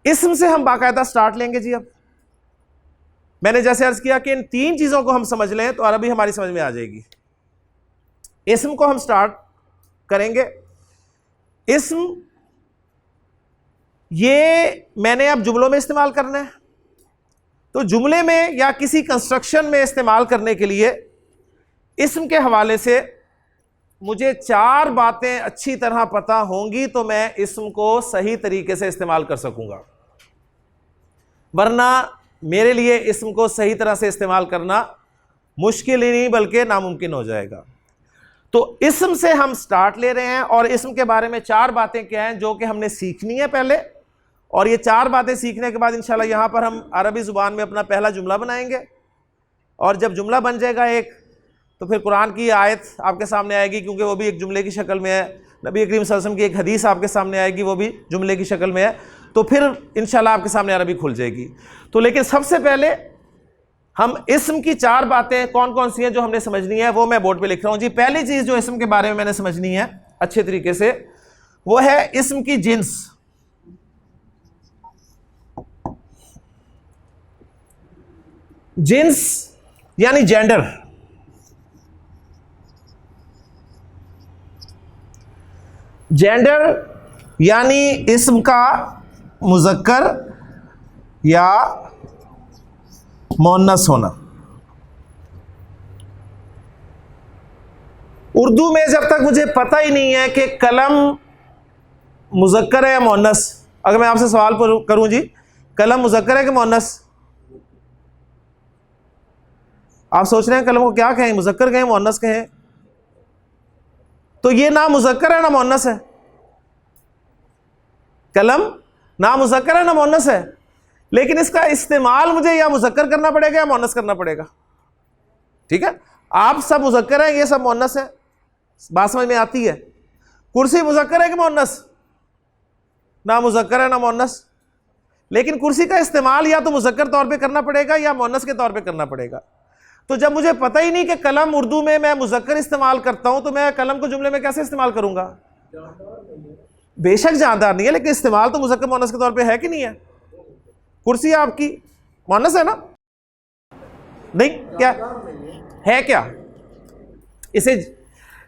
इस्म से हम बाकायदा स्टार्ट लेंगे जी। अब मैंने जैसे अर्ज़ किया कि इन 3 चीज़ों को हम समझ लें तो अरबी हमारी समझ में आ जाएगी। इस्म को हम स्टार्ट करेंगे। इस्म ये मैंने अब जुमलों में इस्तेमाल करना है, तो जुमले में या किसी कंस्ट्रक्शन में इस्तेमाल करने के लिए इस्म के हवाले से मुझे 4 बातें अच्छी तरह पता होंगी तो मैं इस्म को सही तरीके से इस्तेमाल कर सकूंगा, वरना मेरे लिए इस्म को सही तरह से इस्तेमाल करना मुश्किल ही नहीं बल्कि नामुमकिन हो जाएगा। तो इस्म से हम स्टार्ट ले रहे हैं और इस्म के बारे में 4 बातें क्या हैं जो कि हमने सीखनी है पहले, और ये 4 बातें सीखने के बाद इंशाल्लाह यहाँ पर हम अरबी ज़ुबान में अपना पहला जुमला बनाएंगे। और जब जुमला बन जाएगा एक, तो फिर कुरान की आयत आपके सामने आएगी, क्योंकि वो भी एक जुमले की शक्ल में है। नबी करीम सल्लल्लाहु अलैहि वसल्लम की एक हदीस आपके सामने आएगी, वो भी जुमले की शक्ल में है। तो फिर इंशाल्लाह आपके सामने अरबी खुल जाएगी। तो लेकिन सबसे पहले हम इस्म की 4 बातें कौन कौन सी हैं जो हमने समझनी है वो मैं बोर्ड पे लिख रहा हूँ जी। पहली चीज़ जो इस्म के बारे में मैंने समझनी है अच्छे तरीके से, वो है इस्म की जिन्स। जिन्स यानी जेंडर। जेंडर यानी इस्म का मुज़क्कर या मुअन्नस होना। उर्दू में जब तक मुझे पता ही नहीं है कि कलम मुज़क्कर है या मुअन्नस, अगर मैं आपसे सवाल करूं जी, कलम मुज़क्कर है कि मुअन्नस, आप सोच रहे हैं कलम को क्या कहें, मुज़क्कर कहें मुअन्नस कहें? तो ये ना मुज़क्कर है ना मुअन्नस है। कलम ना मुज़क्कर है ना मुअन्नस है, लेकिन इसका इस्तेमाल मुझे या मुज़क्कर करना पड़ेगा या मुअन्नस करना पड़ेगा। ठीक है, आप सब मुज़क्कर हैं, ये सब मुअन्नस है, बात समझ में आती है। कुर्सी मुज़क्कर है कि मुअन्नस? ना मुज़क्कर है ना मुअन्नस, लेकिन कुर्सी का इस्तेमाल या तो मुज़क्कर तौर पे करना पड़ेगा या मुअन्नस के तौर पे करना पड़ेगा। तो जब मुझे पता ही नहीं कि कलम उर्दू में मैं मुज़क्कर इस्तेमाल करता हूं, तो मैं कलम को जुमले में कैसे इस्तेमाल करूंगा? बेशक जानदार नहीं है, लेकिन इस्तेमाल तो मुज़क्कर मुअन्नस के तौर पे है कि नहीं है? कुर्सी आपकी मुअन्नस है ना, नहीं, क्या है, क्या इसे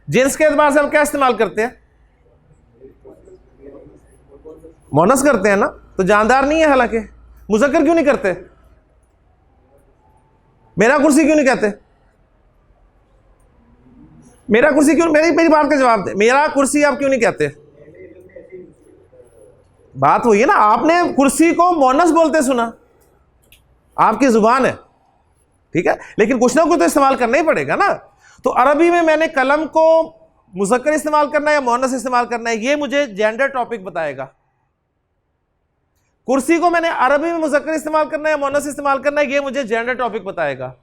जिन्स के एतबार से हम क्या इस्तेमाल करते हैं? मोनस करते हैं ना, तो जानदार नहीं है। हालांकि मुज़क्कर क्यों नहीं करते? मेरा कुर्सी क्यों नहीं कहते? मेरा कुर्सी क्यों, मेरी बात का जवाब दे, मेरा कुर्सी आप क्यों नहीं कहते? बात वही है ना, आपने कुर्सी को मोनस बोलते सुना, आपकी जुबान है, ठीक है, लेकिन कुछ ना कुछ तो इस्तेमाल करना ही पड़ेगा ना। तो अरबी में मैंने कलम को मुज़क्कर इस्तेमाल करना है या मोनस इस्तेमाल करना है, ये मुझे जेंडर टॉपिक बताएगा। कुर्सी को मैंने अरबी में मुज़क्कर इस्तेमाल करना है या मोनस इस्तेमाल करना है, ये मुझे जेंडर टॉपिक बताएगा।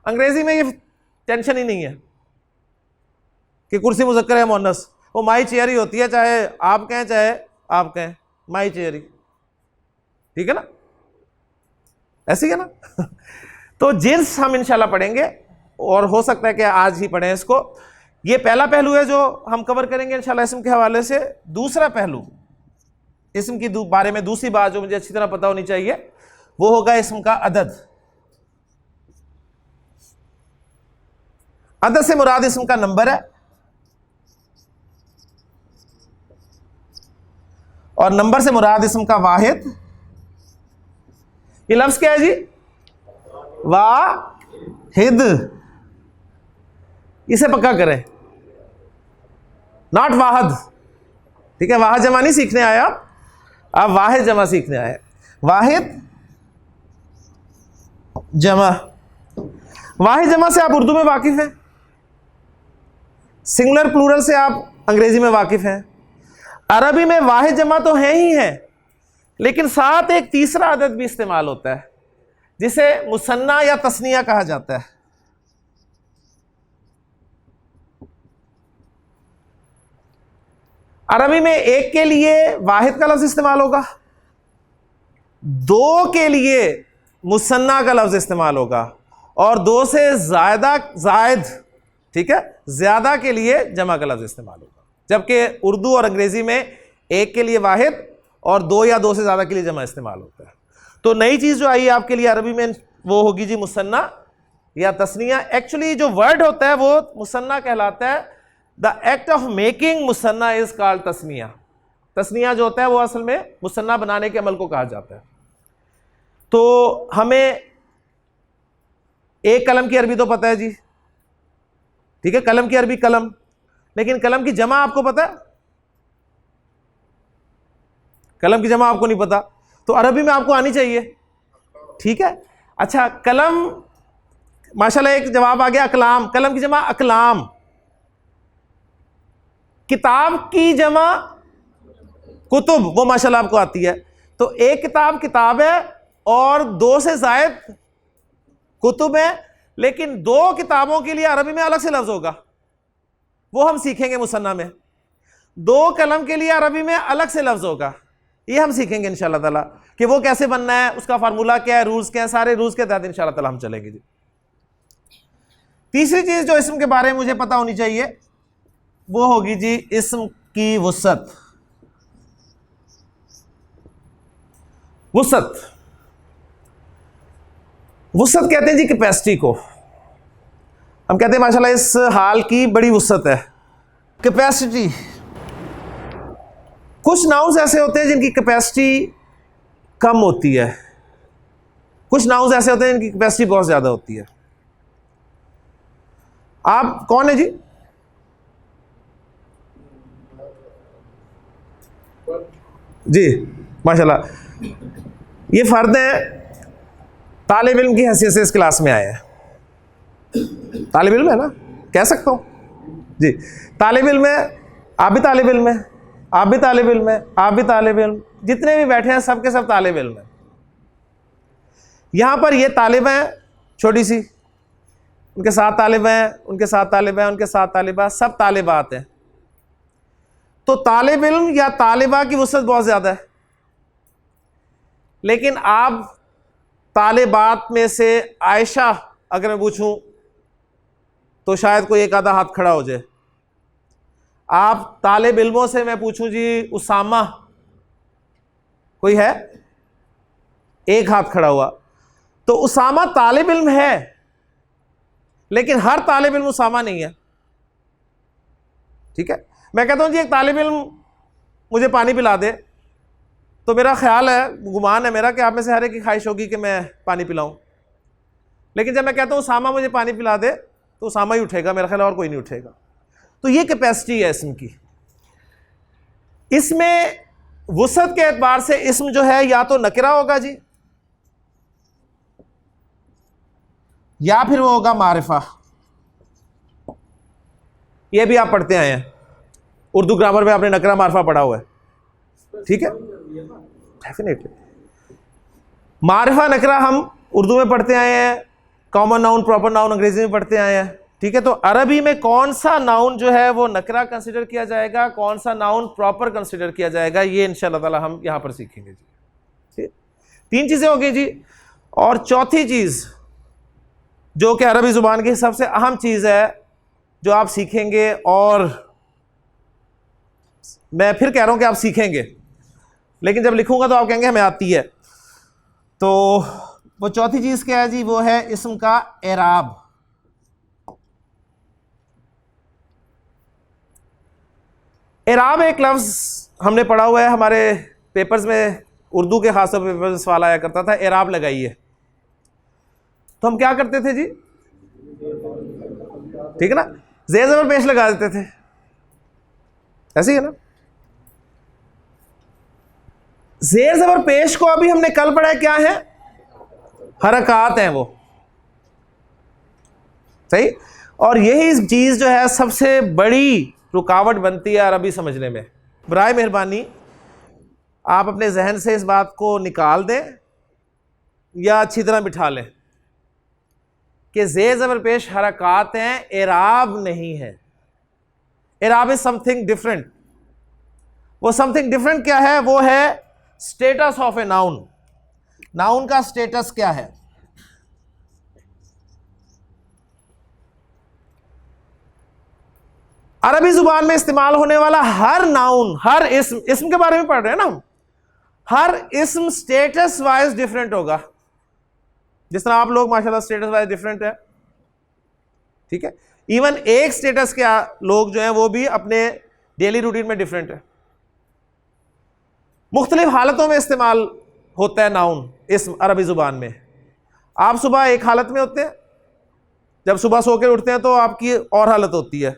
अंग्रेजी में ये टेंशन ही नहीं है कि कुर्सी मुज़क्कर है मोनस, वो माई चेयर ही होती है, चाहे आप कहें चाहे आप कहें, माई चेयर ही, ठीक है ना, ऐसी है ना। तो जिन्स हम इंशाल्लाह पढ़ेंगे, और हो सकता है कि आज ही पढ़ें इसको। ये पहला पहलू है जो हम कवर करेंगे इंशाल्लाह इसम के हवाले से। दूसरा पहलू, इसम की बारे में दूसरी बात जो मुझे अच्छी तरह पता होनी चाहिए, वो होगा इसम का अदद। अदद से मुराद इसम का नंबर है, और नंबर से मुराद इसम का वाहिद। ये लफ्ज क्या है जी? वाहिद। इसे पक्का करें, नॉट वाहद, ठीक है। वाहद जमा नहीं सीखने आए आप वाहिद जमा सीखने आए। वाहिद जमा, वाहिद जमा से आप उर्दू में वाकिफ हैं, सिंगुलर प्लूरल से आप अंग्रेजी में वाकिफ हैं। अरबी में वाहिद जमा तो है ही है, लेकिन साथ एक तीसरा अदद भी इस्तेमाल होता है जिसे मुसन्ना या तस्निया कहा जाता है। अरबी में एक के लिए वाहिद का लफ्ज इस्तेमाल होगा, दो के लिए मुसन्ना का लफ्ज इस्तेमाल होगा, और दो से ज्यादा जायद, ठीक है, ज्यादा के लिए जमा का लफ्ज इस्तेमाल होगा। जबकि उर्दू और अंग्रेजी में एक के लिए वाहिद और दो या दो से ज्यादा के लिए जमा इस्तेमाल होता है। तो नई चीज जो आई है आपके लिए अरबी में, वो होगी जी मुसन्ना या तस्निया। एक्चुअली जो वर्ड होता है वो मुसन्ना कहलाता है। The act of making musanna is called tasniya. तस्निया जो होता है वो असल में मुसन्ना बनाने के अमल को कहा जाता है। तो हमें एक कलम की अरबी तो पता है जी, ठीक है, कलम की अरबी कलम, लेकिन कलम की जमा आपको पता है? कलम की जमा आपको नहीं पता, तो अरबी में आपको आनी चाहिए, ठीक है। अच्छा, कलम, माशाल्लाह एक जवाब आ गया, अकलाम। कलम की जमा अकलाम। किताब की जमा कुतुब, वो माशाल्लाह आपको आती है। तो एक किताब किताब है और दो से जायद कुतुब है, लेकिन दो किताबों के लिए अरबी में अलग से लफ्ज होगा, वो हम सीखेंगे मुसन्ना में। दो कलम के लिए अरबी में अलग से लफ्ज होगा, ये हम सीखेंगे इंशाल्लाह ताला कि वो कैसे बनना है, उसका फार्मूला क्या है, रूल्स क्या है, सारे रूल्स के तहत इंशाल्लाह ताला हम चलेंगे जी। तीसरी चीज जो इस्म के बारे में मुझे पता होनी चाहिए वो होगी जी इस्म की वुसअत। वुसअत, वुसअत कहते हैं जी कैपेसिटी को। हम कहते हैं माशाल्लाह इस हाल की बड़ी वुसअत है। कैपेसिटी, कुछ नाउन्स ऐसे होते हैं जिनकी कैपेसिटी कम होती है, कुछ नाउन्स ऐसे होते हैं जिनकी कैपेसिटी बहुत ज्यादा होती है। आप कौन है जी? जी माशाल्लाह, ये फर्द है, तालिब इल्म की हैसियत से इस क्लास में आए हैं। तालिब इल्म है ना, कह सकता हूँ जी, तालिब इल्म है, आप भी तालिब इल्म है, आप भी तालिब इल्म है, आप भी तालिब इल्म, जितने भी बैठे हैं सब के सब तालिब इल्म है। यहाँ पर ये तालिब हैं छोटी सी, उनके साथ तालिब हैं, उनके साथ तालिब हैं, उनके साथ तालिबा, सब तालिबात हैं। तो तालिब इल्म या तालिबा की वुसअत बहुत ज़्यादा है, लेकिन आप तालिबात में से आयशा अगर मैं पूछूं तो शायद कोई एक आधा हाथ खड़ा हो जाए। आप तालिब इल्मों से मैं पूछूं जी उसामा, कोई है? एक हाथ खड़ा हुआ। तो उसामा तालिब इल्म है, लेकिन हर तालिब इल्म उसामा नहीं है। ठीक है, मैं कहता हूं जी एक तालिब इल्म मुझे पानी पिला दे, तो मेरा ख्याल है, गुमान है मेरा, कि आप में से हर एक की ख्वाहिश होगी कि मैं पानी पिलाऊं। लेकिन जब मैं कहता हूं उसामा मुझे पानी पिला दे, तो उसामा ही उठेगा मेरा ख्याल, और कोई नहीं उठेगा। तो ये कैपेसिटी है इसम की। इसमें वुसअत के एतबार से इसम जो है या तो नकिरा होगा जी, या फिर वो होगा मारिफा। ये भी आप पढ़ते आए हैं, उर्दू ग्रामर में आपने नकरा मारिफा पढ़ा हुआ है। ठीक है, डेफिनेटली मारिफा नकरा हम उर्दू में पढ़ते आए हैं, कॉमन नाउन प्रॉपर नाउन अंग्रेजी में पढ़ते आए हैं। ठीक है, तो अरबी में कौन सा नाउन जो है वो नकरा कंसिडर किया जाएगा, कौन सा नाउन प्रॉपर कंसिडर किया जाएगा, ये इंशाअल्लाह ताला हम यहां पर सीखेंगे जी। ठीक, 3 चीजें हो गई जी। और चौथी चीज जो कि अरबी जुबान की सबसे अहम चीज है जो आप सीखेंगे, और मैं फिर कह रहा हूं कि आप सीखेंगे, लेकिन जब लिखूंगा तो आप कहेंगे हमें आती है। तो वो चौथी चीज क्या है जी, वो है इस्म का एराब। एराब एक लफ्ज हमने पढ़ा हुआ है, हमारे पेपर्स में, उर्दू के खासतौर पर पेपर में सवाल आया करता था, एराब लगाइए। तो हम क्या करते थे जी, ठीक है ना, ज़ेर ज़बर पेश लगा देते थे, ऐसे ही है ना। ज़ेर ज़बर पेश को अभी हमने कल पढ़ा है, क्या है, हरकत हैं वो, सही। और यही चीज जो है सबसे बड़ी रुकावट बनती है अरबी समझने में। बराए मेहरबानी आप अपने जहन से इस बात को निकाल दें या अच्छी तरह बिठा लें कि ज़ेर ज़बर पेश हरकत हैं, एराब नहीं है। एराब इज समथिंग डिफरेंट। वो समथिंग डिफरेंट क्या है, वो है status of a noun. Noun का स्टेटस क्या है। अरबी जुबान में इस्तेमाल होने वाला हर नाउन, हर इस्म के बारे में पढ़ रहे हैं ना हम, हर इस्म स्टेटस वाइज डिफरेंट होगा। जिस तरह आप लोग माशाल्लाह स्टेटस वाइज डिफरेंट है, ठीक है। इवन एक स्टेटस के लोग जो हैं वो भी अपने डेली रूटीन में डिफरेंट है। मुख्तलिफ हालतों में इस्तेमाल होता है नाउन इस्म अरबी जुबान में। आप सुबह एक हालत में होते हैं, जब सुबह सो के उठते हैं तो आपकी और हालत होती है,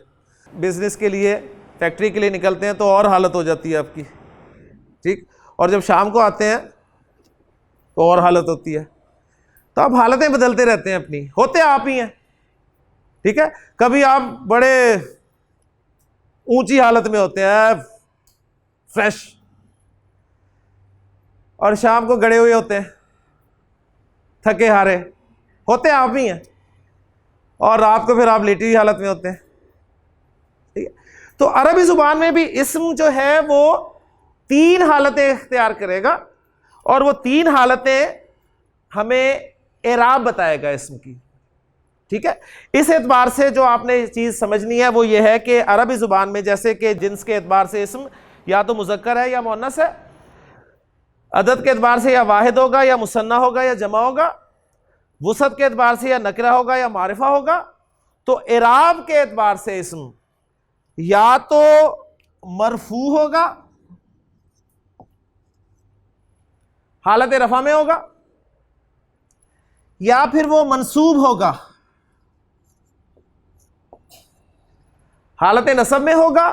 बिजनेस के लिए फैक्ट्री के लिए निकलते हैं तो और हालत हो जाती है आपकी, ठीक। और जब शाम को आते हैं तो और हालत होती है। तो आप हालतें बदलते रहते हैं अपनी, होते आप ही हैं, ठीक है। कभी आप बड़े ऊंची हालत में होते हैं, फ्रेश, और शाम को गड़े हुए होते हैं, थके हारे, होते आप ही हैं। और रात को फिर आप लेटी हुई हालत में होते हैं, ठीक है। तो अरबी जुबान में भी इस्म जो है वो 3 हालतें इख्तियार करेगा, और वो 3 हालतें हमें एराब बताएगा इस्म की, ठीक है। इस एतबार से जो आपने चीज समझनी है वो ये है कि अरबी जुबान में जैसे कि जिन्स के एतबार से इस्म या तो मुज़क्कर है या मुअन्नस है, अदद के एतबार से या वाहिद होगा या मुसन्ना होगा या जमा होगा, वुसअत के एतबार से या नकरा होगा या मारिफा होगा, तो एराब के एतबार से इस्म या तो मरफू होगा, हालत रफा में होगा, या फिर वो मंसूब होगा, हालत नसब में होगा,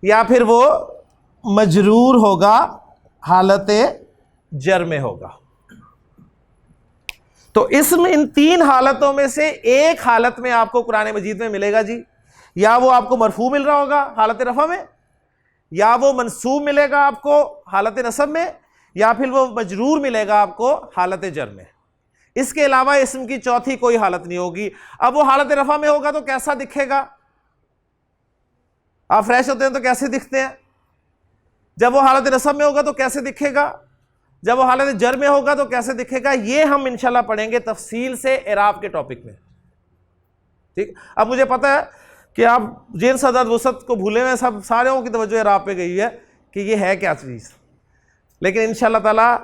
या फिर वो मजरूर होगा, हालत जर में होगा। तो इसमें इन 3 हालतों में से एक हालत में आपको कुरान मजीद में मिलेगा जी, या वो आपको मरफू मिल रहा होगा हालत रफा में, या वो मंसूब मिलेगा आपको हालत नसब में, या फिर वो मजरूर मिलेगा आपको हालत जर में। इसके अलावा इस्म की चौथी कोई हालत नहीं होगी। अब वो हालत रफा में होगा तो कैसा दिखेगा, आप फ्रेश होते हैं तो कैसे दिखते हैं, जब वो हालत नसब में होगा तो कैसे दिखेगा, जब वो हालत जर में होगा तो कैसे दिखेगा, ये हम इंशाल्लाह पढ़ेंगे तफसील से एराब के टॉपिक में, ठीक। अब मुझे पता है कि आप जिन सदद वसत को भूले हुए, सब सारों की तवज्जो एराब पे गई है कि ये है क्या चीज़, लेकिन इंशाल्लाह ताला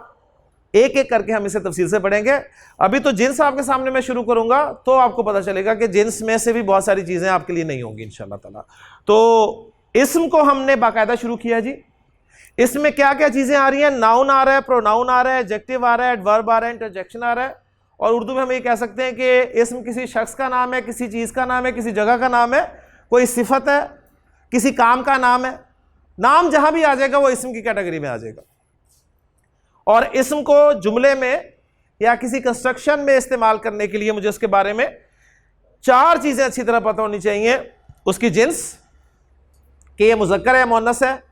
एक एक करके हम इसे तफसील से पढ़ेंगे। अभी तो जिन्स आपके सामने मैं शुरू करूंगा तो आपको पता चलेगा कि जिन्स में से भी बहुत सारी चीजें आपके लिए नहीं होंगी इंशाअल्लाह ताला। तो इस्म को हमने बाकायदा शुरू किया जी। इसमें क्या क्या चीजें आ रही हैं? नाउन आ रहा है, प्रोनाउन आ रहा है, एडजेक्टिव आ रहा है, एडवर्ब आ रहा है, इंटरजेक्शन आ रहा है। और उर्दू में हम ये कह सकते हैं कि इस्म किसी शख्स का नाम है, किसी चीज का नाम है, किसी जगह का नाम है, कोई सिफत है, किसी काम का नाम है। नाम जहां भी आ जाएगा वो इस्म की कैटेगरी में आ जाएगा। और इस्म को जुमले में या किसी कंस्ट्रक्शन में इस्तेमाल करने के लिए मुझे उसके बारे में 4 चीजें अच्छी तरह पता होनी चाहिए। उसकी जिन्स, कि ये मुज़क्कर है, मुअन्नस है।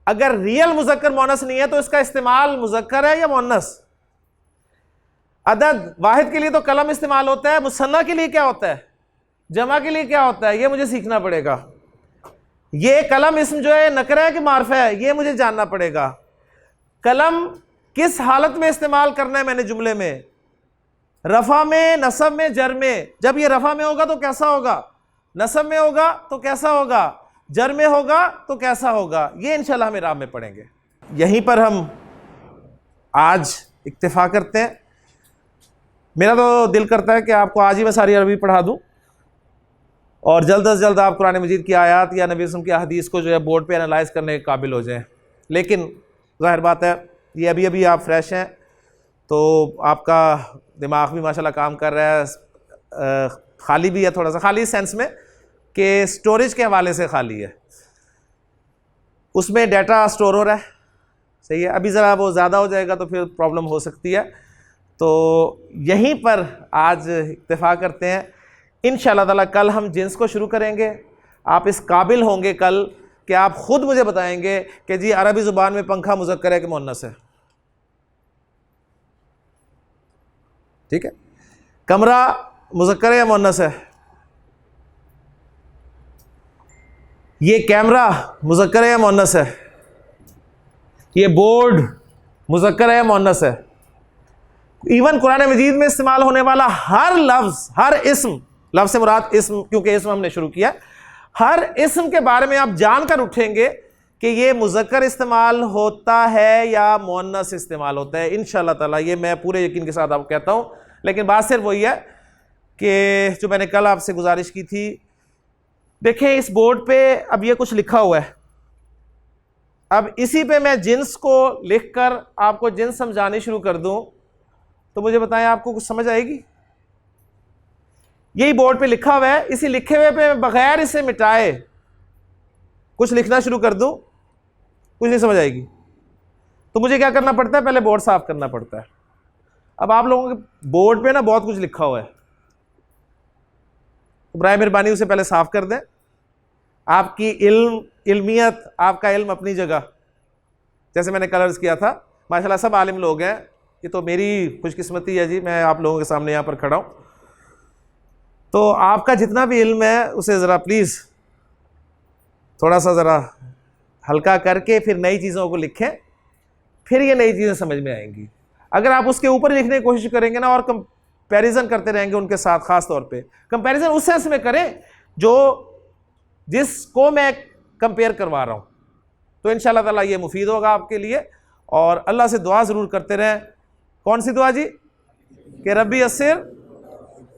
अगर रियल मुज़क्कर मुअन्नस नहीं है तो इसका इस्तेमाल मुज़क्कर है या मुअन्नस। अदद वाहिद के लिए तो कलम इस्तेमाल होता है, मुसन्ना के लिए क्या होता है, जमा के लिए क्या होता है, ये मुझे सीखना पड़ेगा। ये कलम इस्म जो है नकरा है कि मारफा है, ये मुझे जानना पड़ेगा। कलम किस हालत में इस्तेमाल करना है मैंने जुमले में, रफा में, नसब में, जर में। जब ये रफा में होगा तो कैसा होगा, नसब में होगा तो कैसा होगा, जर में होगा तो कैसा होगा, ये इंशाल्लाह हम इराब में पढ़ेंगे। यहीं पर हम आज इक्तिफा करते हैं। मेरा तो दिल करता है कि आपको आज ही मैं सारी अरबी पढ़ा दूं और जल्द से जल्द आप कुरान मजीद की आयत या नबी वसल्लम की हदीस को जो है बोर्ड पे एनालाइज करने के काबिल हो जाएं। लेकिन ज़ाहिर बात है ये अभी अभी आप फ्रेश हैं तो आपका दिमाग भी माशाल्लाह काम कर रहा है, खाली भी है, थोड़ा सा खाली सेंस में कि स्टोरेज के हवाले से खाली है, उसमें डाटा स्टोर हो रहा है, सही है। अभी ज़रा वो ज़्यादा हो जाएगा तो फिर प्रॉब्लम हो सकती है। तो यहीं पर आज इत्तेफाक करते हैं। इंशाअल्लाह ताला कल हम जिन्स को शुरू करेंगे। आप इस काबिल होंगे कल कि आप खुद मुझे बताएंगे कि जी अरबी ज़ुबान में पंखा मुज़क्कर है कि मुअन्नस है, ठीक है। कमरा मुज़क्कर है या मुअन्नस है, ये कैमरा मुज़क्कर है या मुअन्नस है, ये बोर्ड मुज़क्कर है या मुअन्नस है। इवन कुरान मजीद में इस्तेमाल होने वाला हर लफ्ज़, हर इस्म, लफ्ज़ से मुराद इस्म, क्योंकि इस्म हमने शुरू किया, हर इस्म के बारे में आप जानकर उठेंगे कि ये मुज़क्कर इस्तेमाल होता है या मुअन्नस इस्तेमाल होता है। इंशाअल्लाह ताला ये मैं पूरे यकीन के साथ आपको कहता हूँ। लेकिन बात सिर्फ वही है कि जो मैंने कल आपसे गुजारिश की थी, देखें इस बोर्ड पे अब ये कुछ लिखा हुआ है। अब इसी पे मैं जिन्स को लिखकर आपको जिन्स समझानी शुरू कर दूं तो मुझे बताएं आपको कुछ समझ आएगी? यही बोर्ड पे लिखा हुआ है, इसी लिखे हुए पे बगैर इसे मिटाए कुछ लिखना शुरू कर दूं, कुछ नहीं समझ आएगी। तो मुझे क्या करना पड़ता है, पहले बोर्ड साफ करना पड़ता है। अब आप लोगों के बोर्ड पे ना बहुत कुछ लिखा हुआ है, तो बराए मेहरबानी उसे पहले साफ कर दें। आपकी इल्मियत, आपका इल्म अपनी जगह, जैसे मैंने कल अर्ज़ किया था, माशाल्लाह सब आलिम लोग हैं। ये तो मेरी खुशकिस्मती है जी, मैं आप लोगों के सामने यहाँ पर खड़ा हूँ। तो आपका जितना भी इल्म है उसे ज़रा प्लीज़ थोड़ा सा ज़रा हल्का करके फिर नई चीज़ों को लिखें, फिर ये नई चीज़ें समझ में आएंगी। अगर आप उसके ऊपर लिखने की कोशिश करेंगे ना और कंपैरिजन करते रहेंगे उनके साथ, ख़ास तौर पे कंपैरिजन उस सेंस में करें जो जिसको मैं कंपेयर करवा रहा हूँ, तो इंशाअल्लाह ताला ये मुफीद होगा आपके लिए। और अल्लाह से दुआ ज़रूर करते रहें। कौन सी दुआ जी? कि रब्बी अस्सिर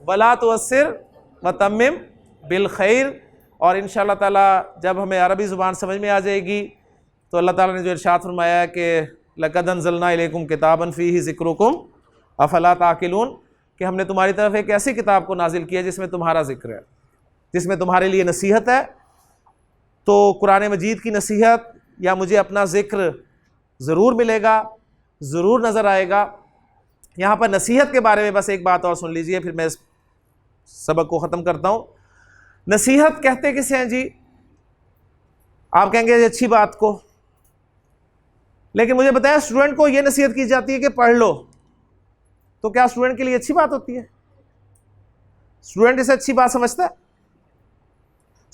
वला तुअस्सिर व तम्मिम बिल खैर। और इंशाअल्लाह ताला जब हमें अरबी ज़ुबान समझ में आ जाएगी तो अल्लाह ताला ने जो इरशाद फरमाया है कि लक़द अंज़लना इलैकुम किताबन फ़ीही ज़िक्रुकुम अफ़ला ताक़िलून, कि हमने तुम्हारी तरफ एक ऐसी किताब को नाजिल किया जिसमें तुम्हारा ज़िक्र है, जिसमें तुम्हारे लिए नसीहत है। तो कुरान मजीद की नसीहत या मुझे अपना ज़िक्र ज़रूर मिलेगा, ज़रूर नज़र आएगा। यहाँ पर नसीहत के बारे में बस एक बात और सुन लीजिए, फिर मैं इस सबक को ख़त्म करता हूँ। नसीहत कहते किसे हैं जी? आप कहेंगे ये अच्छी बात को, लेकिन मुझे बताया स्टूडेंट को ये नसीहत की जाती है कि पढ़ लो, तो क्या स्टूडेंट के लिए अच्छी बात होती है? स्टूडेंट इसे अच्छी बात समझता है?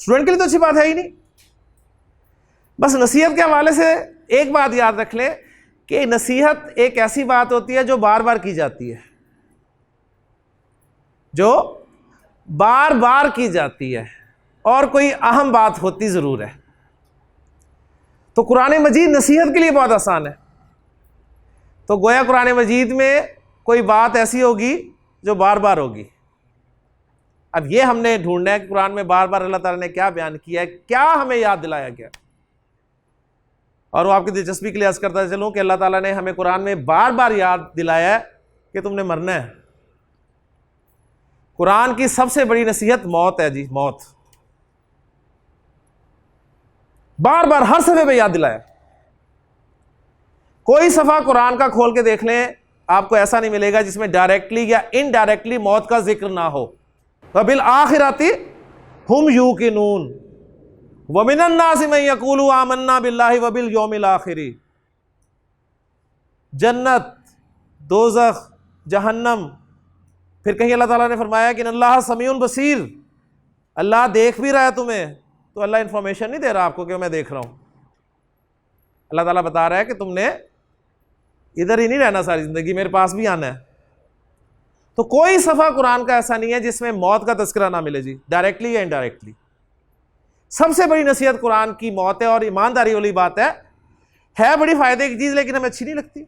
स्टूडेंट के लिए तो अच्छी बात है ही नहीं। बस नसीहत के हवाले से एक बात याद रख लें कि नसीहत एक ऐसी बात होती है जो बार बार की जाती है, जो बार बार की जाती है और कोई अहम बात होती ज़रूर है। तो कुरान मजीद नसीहत के लिए बहुत आसान है। तो गोया कुरान मजीद में कोई बात ऐसी होगी जो बार बार होगी। अब ये हमने ढूंढना है कि कुरान में बार बार अल्लाह ताला ने क्या बयान किया है, क्या हमें याद दिलाया गया। और वो आपकी दिलचस्पी के लिए अर्ज करता चलूं कि अल्लाह ताला ने हमें कुरान में बार बार याद दिलाया है कि तुमने मरना है। कुरान की सबसे बड़ी नसीहत मौत है जी, मौत। बार बार हर सफ़े पे याद दिलाया। कोई सफ़ा कुरान का खोल के देख लें, आपको ऐसा नहीं मिलेगा जिसमें डायरेक्टली या इनडायरेक्टली मौत का जिक्र ना हो। वबिल आखिरती हुम यूकिनून वमिनन नासि मन यक़ूलु आमन्ना बिल्लाहि वबिल यौमिल आखिरी। जन्नत, दोज़ख, जहन्नम। फिर कहीं अल्लाह ताला ने फरमाया कि अल्लाह समीउन बसीर, अल्लाह देख भी रहा है तुम्हें। तो अल्लाह इंफॉर्मेशन नहीं दे रहा आपको कि मैं देख रहा हूं। अल्लाह ताला बता रहा है कि तुमने इधर ही नहीं रहना सारी जिंदगी, मेरे पास भी आना है। तो कोई सफ़ा कुरान का ऐसा नहीं है जिसमें मौत का तज़किरा ना मिले जी, डायरेक्टली या इनडायरेक्टली। सबसे बड़ी नसीहत कुरान की मौत है। और ईमानदारी वाली बात है बड़ी फायदे की चीज़, लेकिन हमें अच्छी नहीं लगती।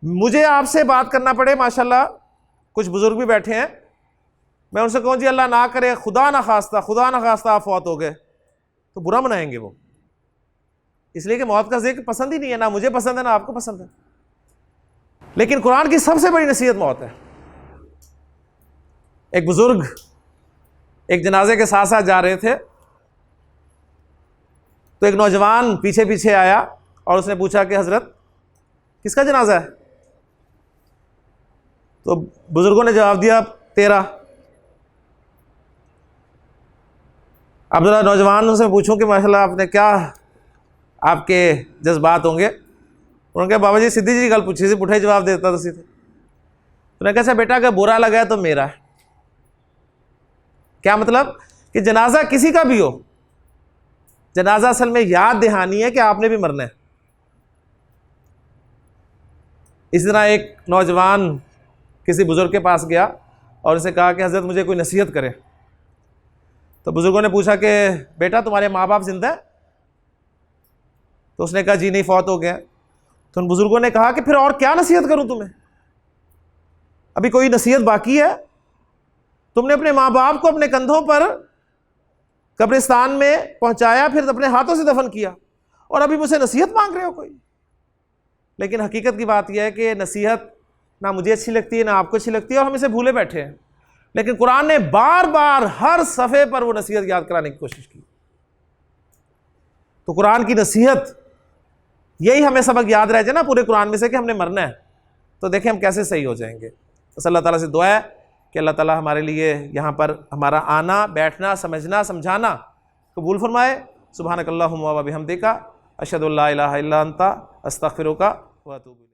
मुझे आपसे बात करना पड़े, माशाल्लाह कुछ बुजुर्ग भी बैठे हैं, मैं उनसे कहूँ जी अल्लाह ना करे, खुदा ना खास्ता आप फौत हो गए, तो बुरा मनाएंगे वो, इसलिए कि मौत का जिक्र पसंद ही नहीं है। ना मुझे पसंद है ना आपको पसंद है। लेकिन कुरान की सबसे बड़ी नसीहत मौत है। एक बुजुर्ग एक जनाजे के साथ साथ जा रहे थे, तो एक नौजवान पीछे पीछे आया और उसने पूछा कि हजरत किसका जनाजा है? तो बुजुर्गों ने जवाब दिया तेरा। अब जरा नौजवान से पूछूं कि माशाल्लाह आपने क्या आपके जज्बात होंगे। उन्होंने कहा बाबा जी सीधी जी गल पूछी सी, पुठा ही जवाब देता तो सीधे। उन्होंने कहा बेटा अगर बुरा लगा है तो मेरा है। क्या मतलब कि जनाजा किसी का भी हो, जनाजा असल में याद दहानी है कि आपने भी मरना है। इसी तरह एक नौजवान किसी बुजुर्ग के पास गया और उनसे कहा कि हजरत मुझे कोई नसीहत करे। तो बुजुर्गों ने पूछा कि बेटा तुम्हारे माँ बाप जिंदा है? तो उसने कहा जी नहीं, फौत हो गया। तो उन बुजुर्गों ने कहा कि फिर और क्या नसीहत करूं तुम्हें, अभी कोई नसीहत बाकी है? तुमने अपने माँ बाप को अपने कंधों पर कब्रिस्तान में पहुंचाया, फिर अपने हाथों से दफन किया, और अभी मुझसे नसीहत मांग रहे हो कोई। लेकिन हकीकत की बात यह है कि नसीहत ना मुझे अच्छी लगती है ना आपको अच्छी लगती है, और हम इसे भूले बैठे हैं। लेकिन कुरान ने बार बार हर सफ़े पर वो नसीहत याद कराने की कोशिश की। तो कुरान की नसीहत यही हमें सबक याद रह जाए ना पूरे कुरान में से कि हमने मरना है, तो देखें हम कैसे सही हो जाएंगे। बस अल्लाह ताला से दुआ है कि अल्लाह ताला हमारे लिए यहाँ पर हमारा आना, बैठना, समझना, समझाना कबूल फरमाए। सुब्हानकल्लाहुम्मा व बिहम्दिका अशहदु अल्ला इलाहा इल्ला अंता अस्तगफिरुका व अतूबु इलैक।